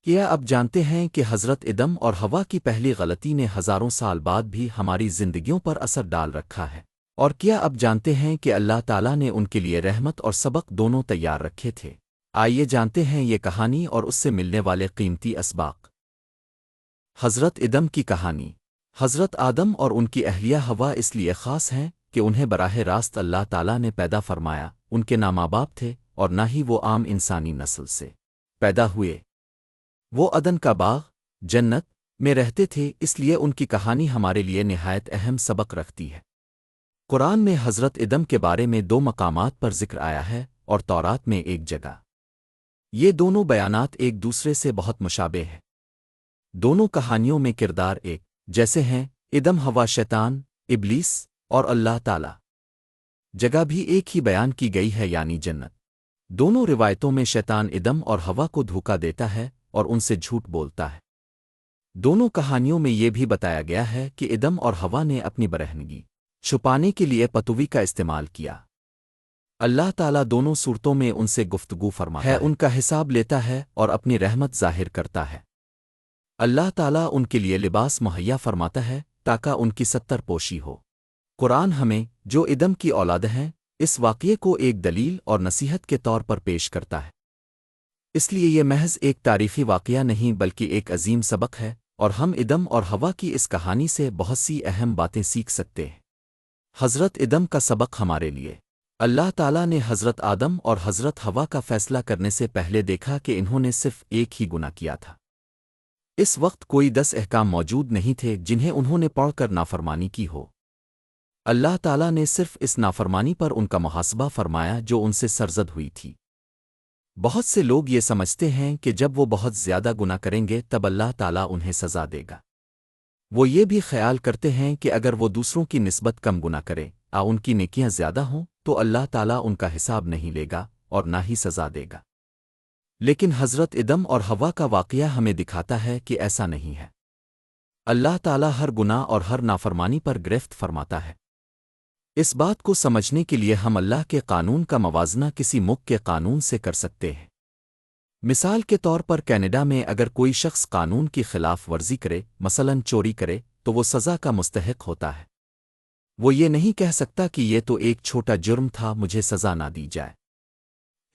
کیا اب جانتے ہیں کہ حضرت ادم اور حوا کی پہلی غلطی نے ہزاروں سال بعد بھی ہماری زندگیوں پر اثر ڈال رکھا ہے؟ اور کیا اب جانتے ہیں کہ اللہ تعالیٰ نے ان کے لیے رحمت اور سبق دونوں تیار رکھے تھے؟ آئیے جانتے ہیں یہ کہانی اور اس سے ملنے والے قیمتی اسباق۔ حضرت ادم کی کہانی۔ حضرت آدم اور ان کی اہلیہ حوا اس لیے خاص ہیں کہ انہیں براہ راست اللہ تعالیٰ نے پیدا فرمایا، ان کے نہ ماں باپ تھے اور نہ ہی وہ عام انسانی نسل سے پیدا ہوئے۔ وہ عدن کا باغ، جنت، میں رہتے تھے، اس لیے ان کی کہانی ہمارے لیے نہایت اہم سبق رکھتی ہے۔ قرآن میں حضرت ادم کے بارے میں 2 مقامات پر ذکر آیا ہے اور تورات میں ایک جگہ۔ یہ دونوں بیانات ایک دوسرے سے بہت مشابہ ہیں۔ دونوں کہانیوں میں کردار ایک جیسے ہیں، ادم حوا شیطان، ابلیس اور اللہ تعالی۔ جگہ بھی ایک ہی بیان کی گئی ہے، یعنی جنت۔ دونوں روایتوں میں شیطان ادم اور حوا کو دھوکا دیتا ہے اور ان سے جھوٹ بولتا ہے۔ دونوں کہانیوں میں یہ بھی بتایا گیا ہے کہ ادم اور حوا نے اپنی برہنگی چھپانے کے لیے پتوی کا استعمال کیا۔ اللہ تعالیٰ دونوں صورتوں میں ان سے گفتگو فرماتا ہے، ان کا حساب لیتا ہے اور اپنی رحمت ظاہر کرتا ہے۔ اللہ تعالیٰ ان کے لیے لباس مہیا فرماتا ہے تاکہ ان کی ستر پوشی ہو۔ قرآن ہمیں، جو ادم کی اولاد ہیں، اس واقعے کو ایک دلیل اور نصیحت کے طور پر پیش کرتا ہے۔ اس لیے یہ محض ایک تاریخی واقعہ نہیں بلکہ ایک عظیم سبق ہے، اور ہم ادم اور حوا کی اس کہانی سے بہت سی اہم باتیں سیکھ سکتے ہیں۔ حضرت ادم کا سبق ہمارے لیے۔ اللہ تعالیٰ نے حضرت آدم اور حضرت حوا کا فیصلہ کرنے سے پہلے دیکھا کہ انہوں نے صرف ایک ہی گناہ کیا تھا۔ اس وقت کوئی 10 احکام موجود نہیں تھے جنہیں انہوں نے پڑھ کر نافرمانی کی ہو۔ اللہ تعالیٰ نے صرف اس نافرمانی پر ان کا محاسبہ فرمایا جو ان سے سرزد ہوئی تھی۔ بہت سے لوگ یہ سمجھتے ہیں کہ جب وہ بہت زیادہ گناہ کریں گے تب اللہ تعالیٰ انہیں سزا دے گا۔ وہ یہ بھی خیال کرتے ہیں کہ اگر وہ دوسروں کی نسبت کم گناہ کرے ان کی نیکیاں زیادہ ہوں تو اللہ تعالیٰ ان کا حساب نہیں لے گا اور نہ ہی سزا دے گا۔ لیکن حضرت ادم اور حوا کا واقعہ ہمیں دکھاتا ہے کہ ایسا نہیں ہے۔ اللہ تعالیٰ ہر گناہ اور ہر نافرمانی پر گرفت فرماتا ہے۔ اس بات کو سمجھنے کے لیے ہم اللہ کے قانون کا موازنہ کسی ملک کے قانون سے کر سکتے ہیں۔ مثال کے طور پر کینیڈا میں اگر کوئی شخص قانون کی خلاف ورزی کرے، مثلاً چوری کرے، تو وہ سزا کا مستحق ہوتا ہے۔ وہ یہ نہیں کہہ سکتا کہ یہ تو ایک چھوٹا جرم تھا، مجھے سزا نہ دی جائے۔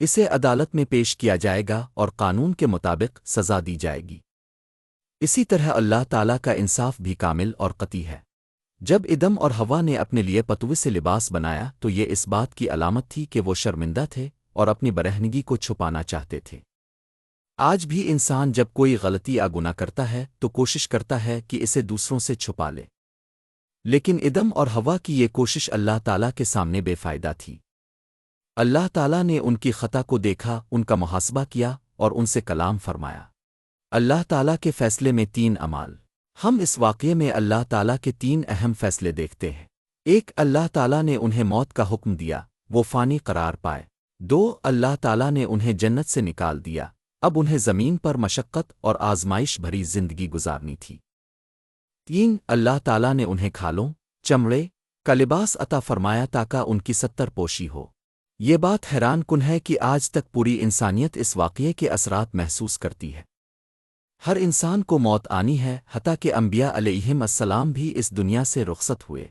اسے عدالت میں پیش کیا جائے گا اور قانون کے مطابق سزا دی جائے گی۔ اسی طرح اللہ تعالیٰ کا انصاف بھی کامل اور قطعی ہے۔ جب ادم اور حوا نے اپنے لیے پتوے سے لباس بنایا تو یہ اس بات کی علامت تھی کہ وہ شرمندہ تھے اور اپنی برہنگی کو چھپانا چاہتے تھے۔ آج بھی انسان جب کوئی غلطی یا گناہ کرتا ہے تو کوشش کرتا ہے کہ اسے دوسروں سے چھپا لے، لیکن ادم اور حوا کی یہ کوشش اللہ تعالیٰ کے سامنے بے فائدہ تھی۔ اللہ تعالیٰ نے ان کی خطا کو دیکھا، ان کا محاسبہ کیا اور ان سے کلام فرمایا۔ اللہ تعالیٰ کے فیصلے میں 3 اعمال۔ ہم اس واقعے میں اللہ تعالیٰ کے 3 اہم فیصلے دیکھتے ہیں۔ 1، اللہ تعالیٰ نے انہیں موت کا حکم دیا، وہ فانی قرار پائے۔ 2، اللہ تعالیٰ نے انہیں جنت سے نکال دیا، اب انہیں زمین پر مشقت اور آزمائش بھری زندگی گزارنی تھی۔ 3، اللہ تعالیٰ نے انہیں کھالوں، چمڑے کا لباس عطا فرمایا تاکہ ان کی ستر پوشی ہو۔ یہ بات حیران کن ہے کہ آج تک پوری انسانیت اس واقعے کے اثرات محسوس کرتی ہے۔ ہر انسان کو موت آنی ہے، حتیٰ کہ انبیاء علیہم السلام بھی اس دنیا سے رخصت ہوئے۔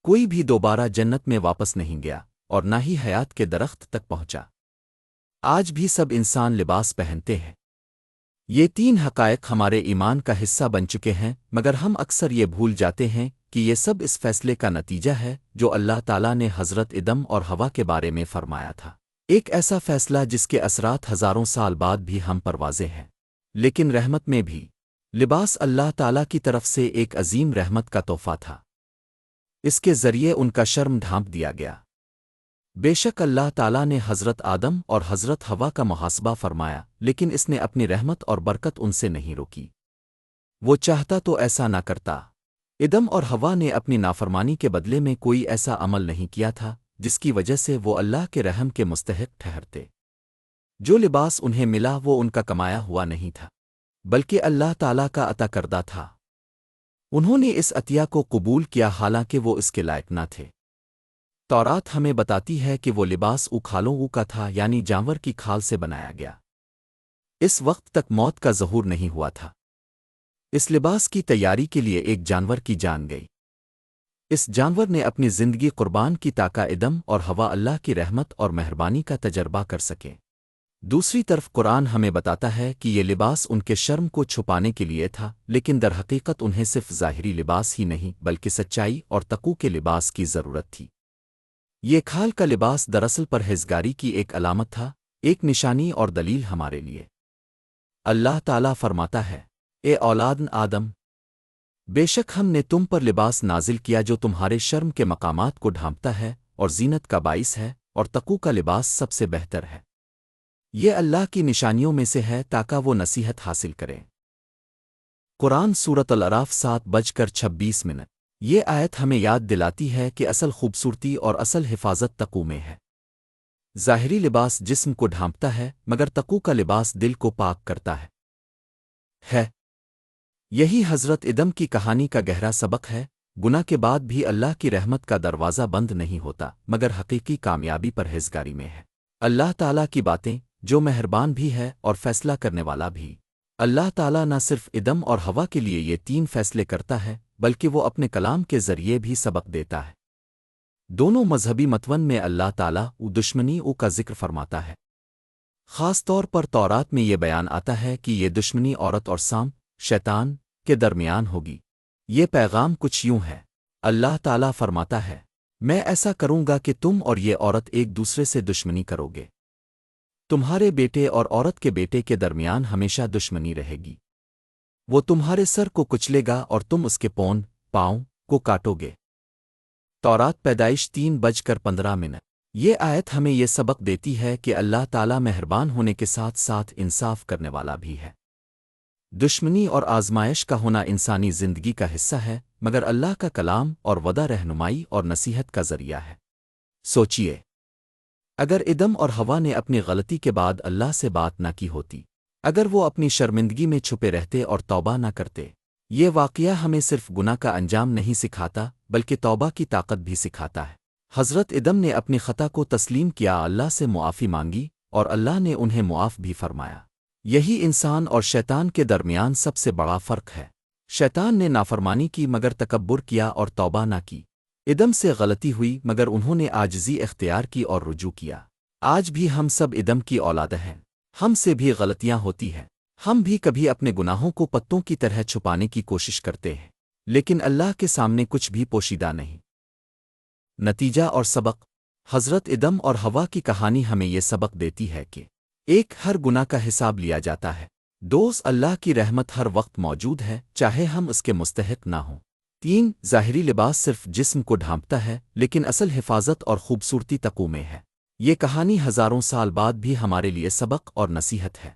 کوئی بھی دوبارہ جنت میں واپس نہیں گیا اور نہ ہی حیات کے درخت تک پہنچا۔ آج بھی سب انسان لباس پہنتے ہیں۔ یہ 3 حقائق ہمارے ایمان کا حصہ بن چکے ہیں، مگر ہم اکثر یہ بھول جاتے ہیں کہ یہ سب اس فیصلے کا نتیجہ ہے جو اللہ تعالیٰ نے حضرت ادم اور حوا کے بارے میں فرمایا تھا۔ ایک ایسا فیصلہ جس کے اثرات ہزاروں سال بعد بھی ہم پر واضح ہیں، لیکن رحمت میں بھی لباس اللہ تعالیٰ کی طرف سے ایک عظیم رحمت کا تحفہ تھا۔ اس کے ذریعے ان کا شرم ڈھانپ دیا گیا۔ بے شک اللہ تعالیٰ نے حضرت آدم اور حضرت حوا کا محاسبہ فرمایا، لیکن اس نے اپنی رحمت اور برکت ان سے نہیں روکی۔ وہ چاہتا تو ایسا نہ کرتا۔ ادم اور حوا نے اپنی نافرمانی کے بدلے میں کوئی ایسا عمل نہیں کیا تھا جس کی وجہ سے وہ اللہ کے رحم کے مستحق ٹھہرتے۔ جو لباس انہیں ملا وہ ان کا کمایا ہوا نہیں تھا، بلکہ اللہ تعالیٰ کا عطا کردہ تھا۔ انہوں نے اس عطیہ کو قبول کیا حالانکہ وہ اس کے لائق نہ تھے۔ تورات ہمیں بتاتی ہے کہ وہ لباس کھالوں کا تھا، یعنی جانور کی کھال سے بنایا گیا۔ اس وقت تک موت کا ظہور نہیں ہوا تھا۔ اس لباس کی تیاری کے لیے ایک جانور کی جان گئی۔ اس جانور نے اپنی زندگی قربان کی تاکہ ادم اور ہوا اللہ کی رحمت اور مہربانی کا تجربہ کر سکیں۔ دوسری طرف قرآن ہمیں بتاتا ہے کہ یہ لباس ان کے شرم کو چھپانے کے لیے تھا، لیکن در حقیقت انہیں صرف ظاہری لباس ہی نہیں بلکہ سچائی اور تقوی کے لباس کی ضرورت تھی۔ یہ کھال کا لباس دراصل پرہیزگاری کی ایک علامت تھا، ایک نشانی اور دلیل ہمارے لیے۔ اللہ تعالیٰ فرماتا ہے، اے اولاد آدم، بے شک ہم نے تم پر لباس نازل کیا جو تمہارے شرم کے مقامات کو ڈھانپتا ہے اور زینت کا باعث ہے، اور تقوی کا لباس سب سے بہتر ہے۔ یہ اللہ کی نشانیوں میں سے ہے تاکہ وہ نصیحت حاصل کریں۔ قرآن سورۃ الاعراف 7:26۔ یہ آیت ہمیں یاد دلاتی ہے کہ اصل خوبصورتی اور اصل حفاظت تقوی میں ہے۔ ظاہری لباس جسم کو ڈھانپتا ہے مگر تقوی کا لباس دل کو پاک کرتا ہے۔ یہی حضرت ادم کی کہانی کا گہرا سبق ہے۔ گناہ کے بعد بھی اللہ کی رحمت کا دروازہ بند نہیں ہوتا مگر حقیقی کامیابی پرہیزگاری میں ہے۔ اللہ تعالیٰ کی باتیں جو مہربان بھی ہے اور فیصلہ کرنے والا بھی۔ اللہ تعالیٰ نہ صرف ادم اور ہوا کے لیے یہ 3 فیصلے کرتا ہے بلکہ وہ اپنے کلام کے ذریعے بھی سبق دیتا ہے۔ دونوں مذہبی متون میں اللہ تعالیٰ دشمنی کا ذکر فرماتا ہے۔ خاص طور پر تورات میں یہ بیان آتا ہے کہ یہ دشمنی عورت اور سام شیطان کے درمیان ہوگی۔ یہ پیغام کچھ یوں ہے، اللہ تعالیٰ فرماتا ہے، میں ایسا کروں گا کہ تم اور یہ عورت ایک دوسرے سے دشمنی کرو گے۔ تمہارے بیٹے اور عورت کے بیٹے کے درمیان ہمیشہ دشمنی رہے گی۔ وہ تمہارے سر کو کچلے گا اور تم اس کے پاؤں کو کاٹو گے۔ تورات پیدائش 3:15۔ یہ آیت ہمیں یہ سبق دیتی ہے کہ اللہ تعالیٰ مہربان ہونے کے ساتھ ساتھ انصاف کرنے والا بھی ہے۔ دشمنی اور آزمائش کا ہونا انسانی زندگی کا حصہ ہے مگر اللہ کا کلام اور وعدہ رہنمائی اور نصیحت کا ذریعہ ہے۔ سوچئے، اگر ادم اور ہوا نے اپنی غلطی کے بعد اللہ سے بات نہ کی ہوتی، اگر وہ اپنی شرمندگی میں چھپے رہتے اور توبہ نہ کرتے، یہ واقعہ ہمیں صرف گناہ کا انجام نہیں سکھاتا بلکہ توبہ کی طاقت بھی سکھاتا ہے۔ حضرت ادم نے اپنی خطا کو تسلیم کیا، اللہ سے معافی مانگی اور اللہ نے انہیں معاف بھی فرمایا۔ یہی انسان اور شیطان کے درمیان سب سے بڑا فرق ہے۔ شیطان نے نافرمانی کی مگر تکبر کیا اور توبہ نہ کی۔ ادم سے غلطی ہوئی مگر انہوں نے عاجزی اختیار کی اور رجوع کیا۔ آج بھی ہم سب ادم کی اولاد ہیں، ہم سے بھی غلطیاں ہوتی ہیں، ہم بھی کبھی اپنے گناہوں کو پتوں کی طرح چھپانے کی کوشش کرتے ہیں، لیکن اللہ کے سامنے کچھ بھی پوشیدہ نہیں۔ نتیجہ اور سبق، حضرت ادم اور ہوا کی کہانی ہمیں یہ سبق دیتی ہے کہ ایک، ہر گناہ کا حساب لیا جاتا ہے۔ دوست، اللہ کی رحمت ہر وقت موجود ہے چاہے ہم اس کے مستحق نہ ہوں۔ 3، ظاہری لباس صرف جسم کو ڈھانپتا ہے لیکن اصل حفاظت اور خوبصورتی تقوی میں ہے۔ یہ کہانی ہزاروں سال بعد بھی ہمارے لیے سبق اور نصیحت ہے۔